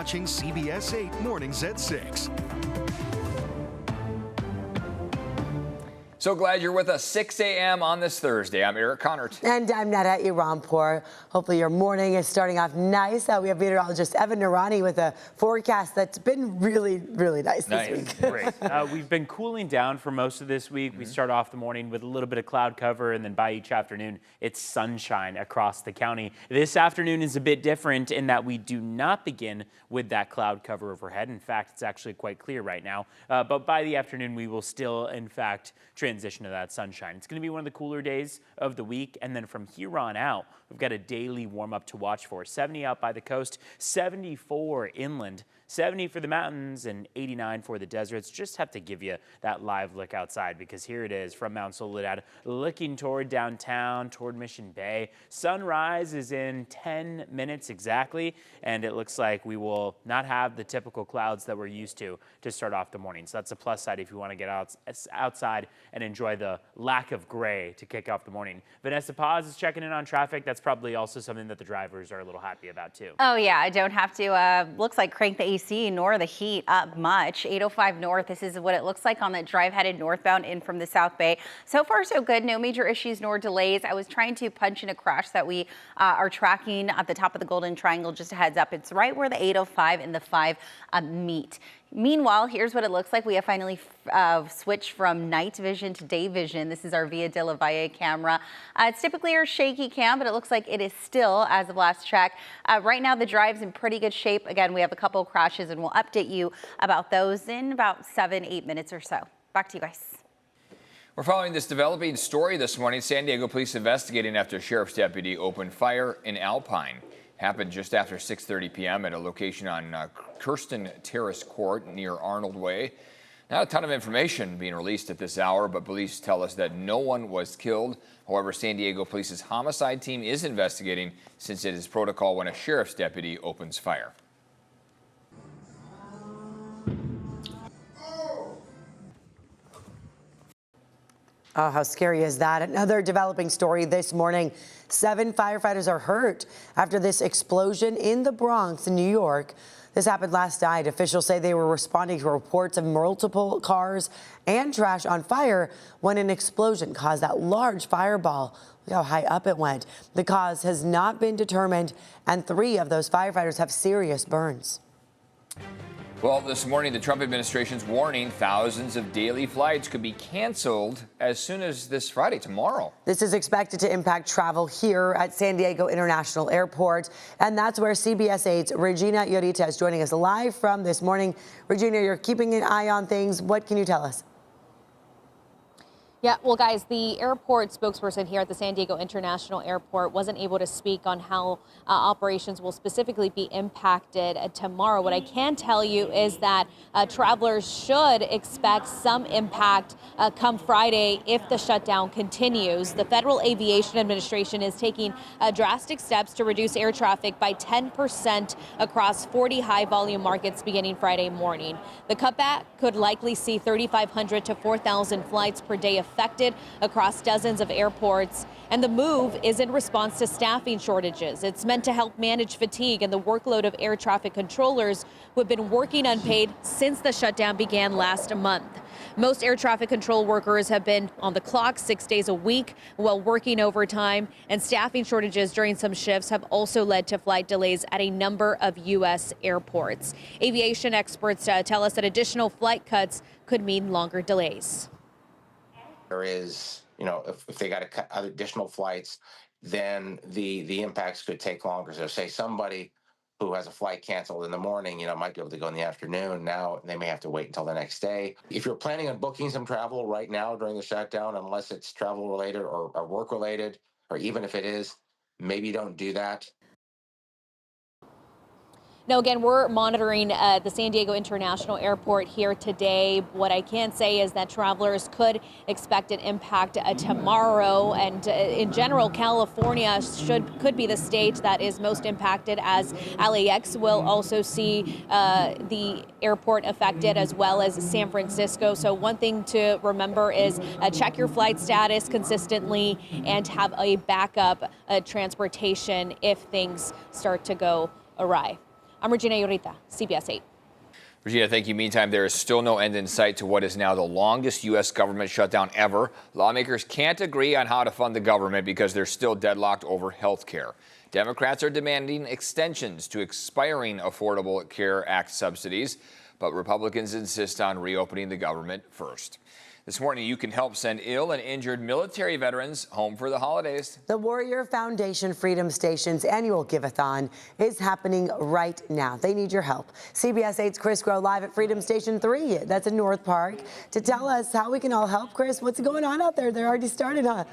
watching CBS 8 Mornings at 6. So glad you're with us. 6 a.m. on this Thursday. I'm Eric Connert. And I'm Nada Iranpour. Hopefully your morning is starting off nice. We have meteorologist Evan Narani with a forecast that's been really, really nice this week. Great. We've been cooling down for most of this week. We start off the morning with a little bit of cloud cover, and then by each afternoon, it's sunshine across the county. This afternoon is a bit different in that we do not begin with that cloud cover overhead. In fact, it's actually quite clear right now. But by the afternoon, we will still, in fact, transition to that sunshine. It's going to be one of the cooler days of the week, and then from here on out, we've got a daily warm-up to watch for. 70 out by the coast, 74 inland, 70 for the mountains, and 89 for the deserts. Just have to give you that live look outside, because here it is from Mount Soledad, looking toward downtown, toward Mission Bay. Sunrise is in 10 minutes exactly, and it looks like we will not have the typical clouds that we're used to start off the morning. So that's a plus side if you want to get outside and enjoy the lack of gray to kick off the morning. Vanessa Paz is checking in on traffic. That's probably also something that the drivers are a little happy about too. Oh yeah, I don't have to, looks like crank the AC nor the heat up much. 805 north, this is what it looks like on the drive headed northbound in from the South Bay. So far so good, no major issues nor delays. I was trying to punch in a crash that we are tracking at the top of the Golden Triangle, just a heads up. It's right where the 805 and the 5 meet. Meanwhile, here's what it looks like. We have finally switched from night vision to day vision. This is our Via de la Valle camera. It's typically our shaky cam, but it looks like it is still, as of last check. Right now, the drive's in pretty good shape. Again, we have a couple of crashes, and we'll update you about those in about 7-8 minutes or so. Back to you guys. We're following this developing story this morning. San Diego police investigating after a sheriff's deputy opened fire in Alpine. Happened just after 6:30 p.m. at a location on Kirsten Terrace Court near Arnold Way. Not a ton of information being released at this hour, but police tell us that no one was killed. However, San Diego Police's homicide team is investigating since it is protocol when a sheriff's deputy opens fire. Oh, how scary is that? Another developing story this morning. 7 firefighters are hurt after this explosion in the Bronx in New York. This happened last night. Officials say they were responding to reports of multiple cars and trash on fire when an explosion caused that large fireball. Look how high up it went. The cause has not been determined, and 3 of those firefighters have serious burns. Well, this morning, the Trump administration's warning thousands of daily flights could be canceled as soon as this Friday, tomorrow. This is expected to impact travel here at San Diego International Airport. And that's where CBS 8's Regina Yorita is joining us live from this morning. Regina, you're keeping an eye on things. What can you tell us? Yeah, well, guys, the airport spokesperson here at the San Diego International Airport wasn't able to speak on how operations will specifically be impacted tomorrow. What I can tell you is that travelers should expect some impact come Friday if the shutdown continues. The Federal Aviation Administration is taking drastic steps to reduce air traffic by 10% across 40 high-volume markets beginning Friday morning. The cutback could likely see 3,500 to 4,000 flights per day affected across dozens of airports. And the move is in response to staffing shortages. It's meant to help manage fatigue and the workload of air traffic controllers who have been working unpaid since the shutdown began last month. Most air traffic control workers have been on the clock 6 days a week while working overtime, and staffing shortages during some shifts have also led to flight delays at a number of U.S. airports. Aviation experts tell us that additional flight cuts could mean longer delays. There is, if they got to cut additional flights, then the impacts could take longer. So say somebody who has a flight canceled in the morning, might be able to go in the afternoon. Now they may have to wait until the next day. If you're planning on booking some travel right now during the shutdown, unless it's travel related or work related, or even if it is, maybe don't do that. Now, again, we're monitoring the San Diego International Airport here today. What I can say is that travelers could expect an impact tomorrow. And in general, California could be the state that is most impacted, as LAX will also see the airport affected, as well as San Francisco. So one thing to remember is check your flight status consistently and have a backup transportation if things start to go awry. I'm Regina Yorita, CBS 8. Regina, thank you. Meantime, there is still no end in sight to what is now the longest U.S. government shutdown ever. Lawmakers can't agree on how to fund the government because they're still deadlocked over health care. Democrats are demanding extensions to expiring Affordable Care Act subsidies, but Republicans insist on reopening the government first. This morning, you can help send ill and injured military veterans home for the holidays. The Warrior Foundation Freedom Station's annual Give-a-thon is happening right now. They need your help. CBS 8's Chris Grow live at Freedom Station 3. That's in North Park. To tell us how we can all help, Chris, what's going on out there? They're already started, huh?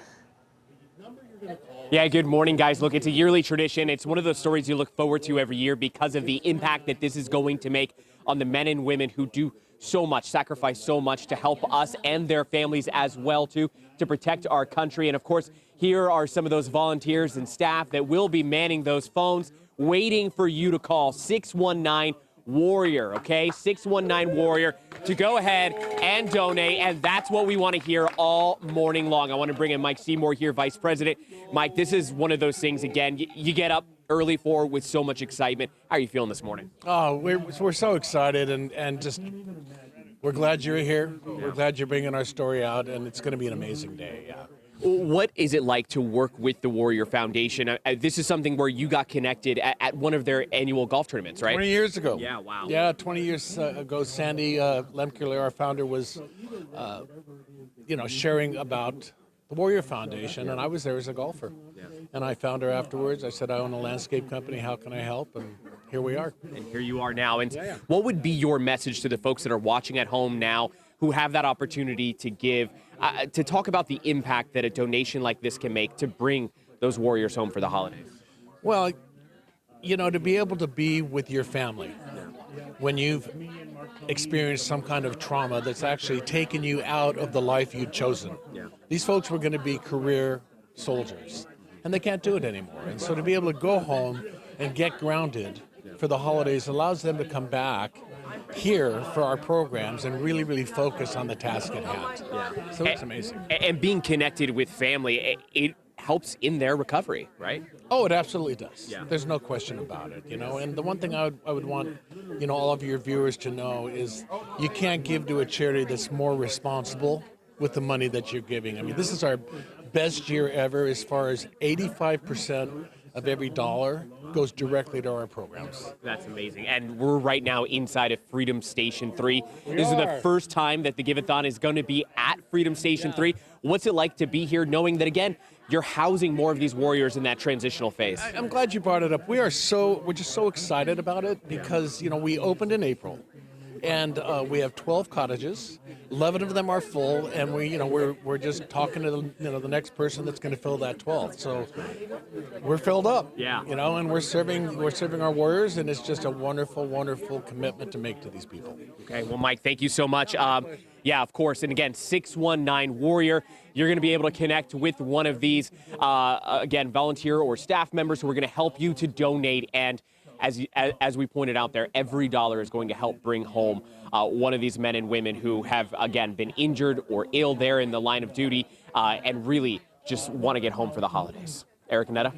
Yeah, good morning, guys. Look, it's a yearly tradition. It's one of those stories you look forward to every year because of the impact that this is going to make on the men and women who do so much, sacrifice so much to help us and their families as well, too, to protect our country. And of course, here are some of those volunteers and staff that will be manning those phones, waiting for you to call 619 Warrior, okay? 619 Warrior to go ahead and donate. And that's what we want to hear all morning long. I want to bring in Mike Seymour here, Vice President. Mike, this is one of those things, again, you get up early for with so much excitement. How are you feeling this morning? Oh, we're so excited and just we're glad you're here. We're glad you're bringing our story out, and it's going to be an amazing day. Yeah. What is it like to work with the Warrior Foundation? This is something where you got connected at one of their annual golf tournaments, right? 20 years ago. Yeah, wow. Yeah, 20 years ago, Sandy Lemkerle, our founder, was, sharing about the Warrior Foundation, and I was there as a golfer. Yeah. And I found her afterwards. I said, I own a landscape company. How can I help? And here we are. And here you are now. And what would be your message to the folks that are watching at home now who have that opportunity to give, to talk about the impact that a donation like this can make to bring those Warriors home for the holidays? Well, to be able to be with your family when you've experienced some kind of trauma that's actually taken you out of the life you'd chosen. Yeah. These folks were going to be career soldiers, and they can't do it anymore. And so to be able to go home and get grounded for the holidays allows them to come back here for our programs and really, really focus on the task at hand. Yeah. So it's amazing. And being connected with family, it helps in their recovery, right? Oh, it absolutely does. Yeah. There's no question about it, And the one thing I would want, all of your viewers to know is you can't give to a charity that's more responsible with the money that you're giving. I mean, this is our best year ever as far as 85% of every dollar goes directly to our programs. That's amazing. And we're right now inside of Freedom Station 3. This is the first time that the Give-a-thon is going to be at Freedom Station 3. What's it like to be here knowing that, again, you're housing more of these Warriors in that transitional phase? I'm glad you brought it up. We're just so excited about it because, we opened in April. And we have 12 cottages. 11 of them are full, and we're just talking to the next person that's going to fill that 12th. So we're filled up. Yeah. And we're serving our Warriors, and it's just a wonderful, wonderful commitment to make to these people. Okay. Well, Mike, thank you so much. Yeah, of course. And again, 619 Warrior. You're going to be able to connect with one of these, again, volunteer or staff members who are going to help you to donate. And as we pointed out there, every dollar is going to help bring home one of these men and women who have, again, been injured or ill there in the line of duty and really just want to get home for the holidays. Eric and Netta?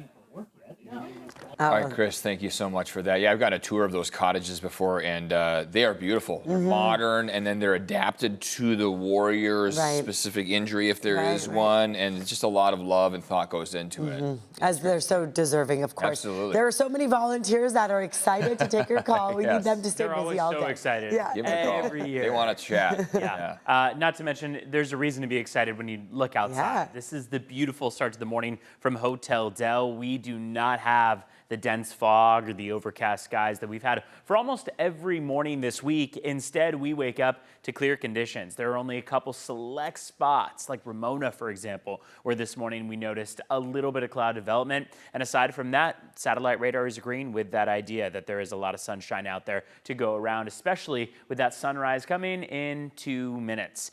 All right, Chris, thank you so much for that. Yeah, I've got a tour of those cottages before, and they are beautiful. They're modern, and then they're adapted to the Warriors' specific injury, if there is one, and just a lot of love and thought goes into it. As they're so deserving, of course. Absolutely. There are so many volunteers that are excited to take your call. We need them to stay They're busy always all so day. excited. Yeah. Give them a call. Every year. They want to chat. Yeah. Not to mention, there's a reason to be excited when you look outside. Yeah. This is the beautiful start to the morning from Hotel Del. We do not have the dense fog or the overcast skies that we've had for almost every morning this week. Instead, we wake up to clear conditions. There are only a couple select spots, like Ramona, for example, where this morning we noticed a little bit of cloud development. And aside from that, satellite radar is agreeing with that idea that there is a lot of sunshine out there to go around, especially with that sunrise coming in 2 minutes.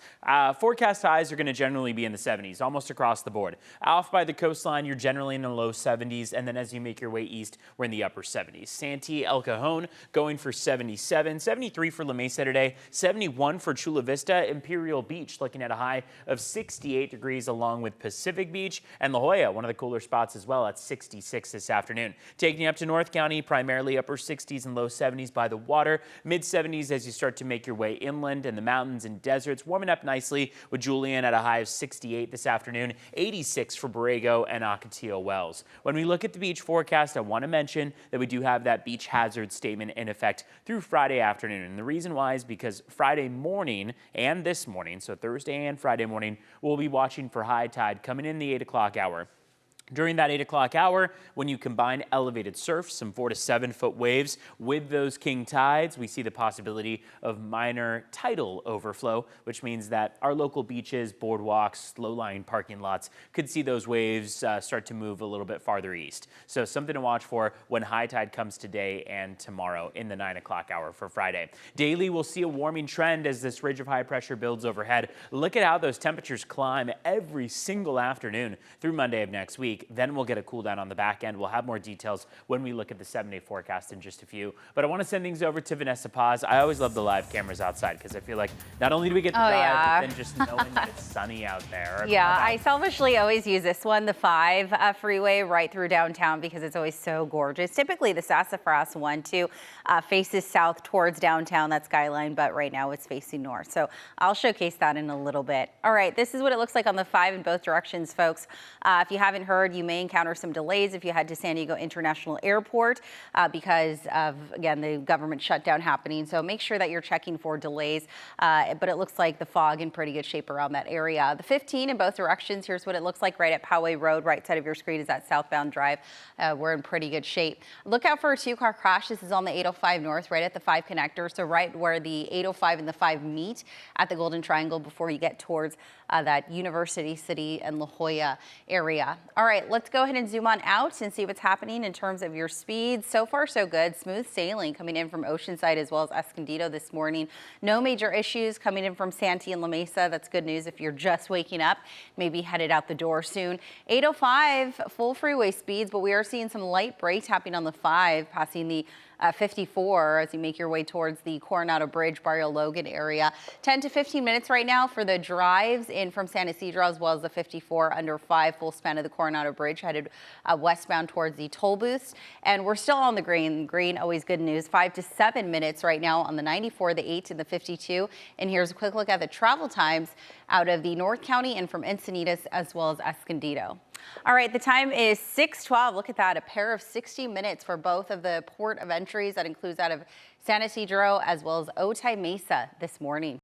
Forecast highs are going to generally be in the 70s, almost across the board. Off by the coastline, you're generally in the low 70s, and then as you make your way east, east, we're in the upper 70s. Santee, El Cajon going for 77, 73 for La Mesa today, 71 for Chula Vista. Imperial Beach looking at a high of 68 degrees along with Pacific Beach, and La Jolla, one of the cooler spots as well, at 66 this afternoon. Taking you up to North County, primarily upper 60s and low 70s by the water, mid 70s as you start to make your way inland in the mountains and deserts, warming up nicely with Julian at a high of 68 this afternoon, 86 for Borrego and Ocotillo Wells. When we look at the beach forecast, I want to mention that we do have that beach hazard statement in effect through Friday afternoon. And the reason why is because Friday morning and this morning, so Thursday and Friday morning, we'll be watching for high tide coming in the 8 o'clock hour. During that 8 o'clock hour, when you combine elevated surf, some 4 to 7 foot waves with those king tides, we see the possibility of minor tidal overflow, which means that our local beaches, boardwalks, low-lying parking lots could see those waves start to move a little bit farther east. So something to watch for when high tide comes today and tomorrow in the 9 o'clock hour for Friday. Daily, we'll see a warming trend as this ridge of high pressure builds overhead. Look at how those temperatures climb every single afternoon through Monday of next week. Then we'll get a cool down on the back end. We'll have more details when we look at the 7-day forecast in just a few. But I want to send things over to Vanessa Paz. I always love the live cameras outside because I feel like not only do we get to drive, but then just knowing that it's sunny out there. Yeah, I selfishly always use this one, the 5 freeway right through downtown because it's always so gorgeous. Typically the Sassafras one too faces south towards downtown, that skyline, but right now it's facing north. So I'll showcase that in a little bit. All right, this is what it looks like on the 5 in both directions, folks. If you haven't heard, you may encounter some delays if you head to San Diego International Airport because of, again, the government shutdown happening. So make sure that you're checking for delays. But it looks like the fog in pretty good shape around that area. The 15 in both directions, here's what it looks like right at Poway Road. Right side of your screen is that southbound drive. We're in pretty good shape. Look out for a 2-car crash. This is on the 805 North, right at the 5 connector. So right where the 805 and the 5 meet at the Golden Triangle before you get towards that University City and La Jolla area. All right, let's go ahead and zoom on out and see what's happening in terms of your speeds. So far, so good. Smooth sailing coming in from Oceanside as well as Escondido this morning. No major issues coming in from Santee and La Mesa. That's good news if you're just waking up, maybe headed out the door soon. 805 full freeway speeds, but we are seeing some light breaks happening on the 5, passing the 54 as you make your way towards the Coronado Bridge, Barrio Logan area. 10 to 15 minutes right now for the drives in from San Ysidro as well as the 54 under 5 full span of the Coronado Bridge headed westbound towards the toll booths. And we're still on the green. Green, always good news. 5 to 7 minutes right now on the 94, the 8 and the 52. And here's a quick look at the travel times out of the North County and from Encinitas as well as Escondido. All right, the time is 6:12. Look at that, a pair of 60 minutes for both of the port of entries. That includes out of San Ysidro as well as Otay Mesa this morning.